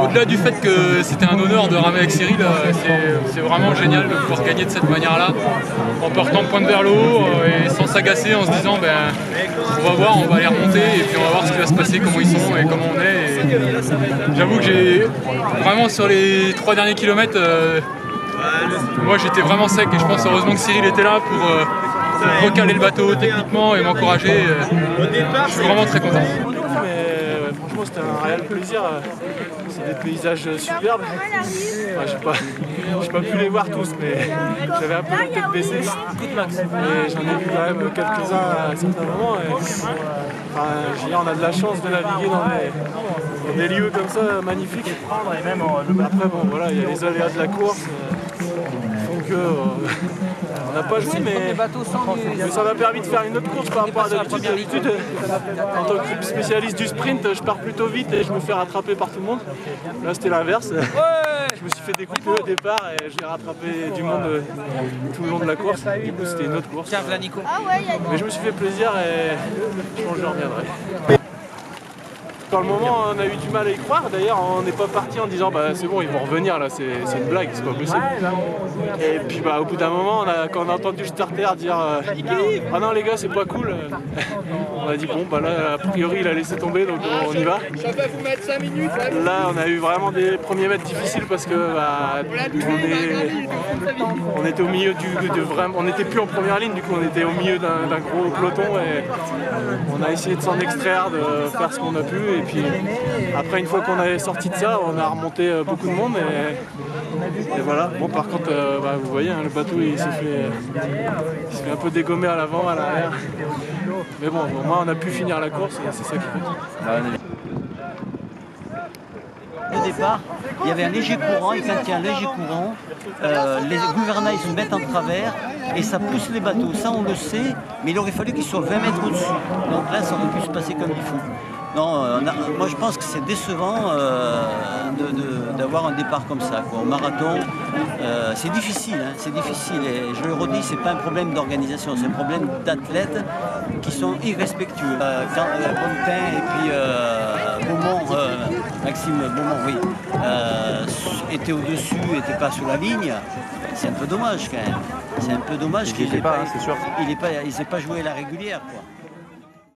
Au-delà du fait que c'était un honneur de ramer avec Cyril, c'est vraiment génial de pouvoir gagner de cette manière-là, en portant le pointe vers le haut et sans s'agacer, en se disant ben, on va voir, on va les remonter et puis on va voir ce qui va se passer, comment ils sont et comment on est. J'avoue que j'ai vraiment sur les 3 derniers kilomètres, moi j'étais vraiment sec et je pense heureusement que Cyril était là pour recaler le bateau techniquement et m'encourager. Je suis vraiment très content. Franchement, c'était un réel plaisir. C'est des paysages superbes. Enfin, j'ai pas pu les voir tous, mais j'avais un peu la tête baissée. Et j'en ai vu quand même quelques-uns à certains moments. On a de la chance de naviguer dans des lieux comme ça, magnifiques. Après, bon, voilà, il y a les aléas de la course. Donc, on n'a pas joué, mais ça m'a permis de faire une autre course par rapport à d'habitude. D'habitude, en tant que spécialiste du sprint, je pars plutôt vite et je me fais rattraper par tout le monde. Là, c'était l'inverse. Je me suis fait découper au départ et j'ai rattrapé du monde tout le long de la course. Du coup, c'était une autre course. Mais je me suis fait plaisir et je pense que je reviendrai. Dans le moment, on a eu du mal à y croire. D'ailleurs, on n'est pas parti en disant bah, c'est bon, ils vont revenir là, c'est une blague, c'est pas possible. Et puis au bout d'un moment, quand on a entendu le starter dire ah non les gars, c'est pas cool, on a dit bon bah là, a priori, il a laissé tomber, donc on y va. Là, on a eu vraiment des premiers mètres difficiles parce que on était au milieu on n'était plus en première ligne, du coup on était au milieu d'un gros peloton et on a essayé de s'en extraire, de faire ce qu'on a pu. Et puis après, une fois qu'on est sorti de ça, on a remonté beaucoup de monde et voilà. Bon, par contre, vous voyez, hein, le bateau il s'est fait un peu dégommer à l'avant, à l'arrière. Mais bon, au moins on a pu finir la course et c'est ça qui compte. Au départ, il y avait un léger courant et quand il y a un léger courant, les gouvernails se mettent en travers et ça pousse les bateaux. Ça on le sait, mais il aurait fallu qu'ils soient 20 mètres au-dessus. Donc là, ça aurait pu se passer comme il faut. Non, moi je pense que c'est décevant d'avoir un départ comme ça, quoi. Au marathon, c'est difficile, hein, c'est difficile. Et je le redis, c'est pas un problème d'organisation, c'est un problème d'athlètes qui sont irrespectueux. Quand Bonnetin et puis Maxime Beaumont, oui, étaient au-dessus, n'étaient pas sur la ligne. C'est un peu dommage quand même. C'est un peu dommage qu'il n'ait pas joué la régulière, quoi.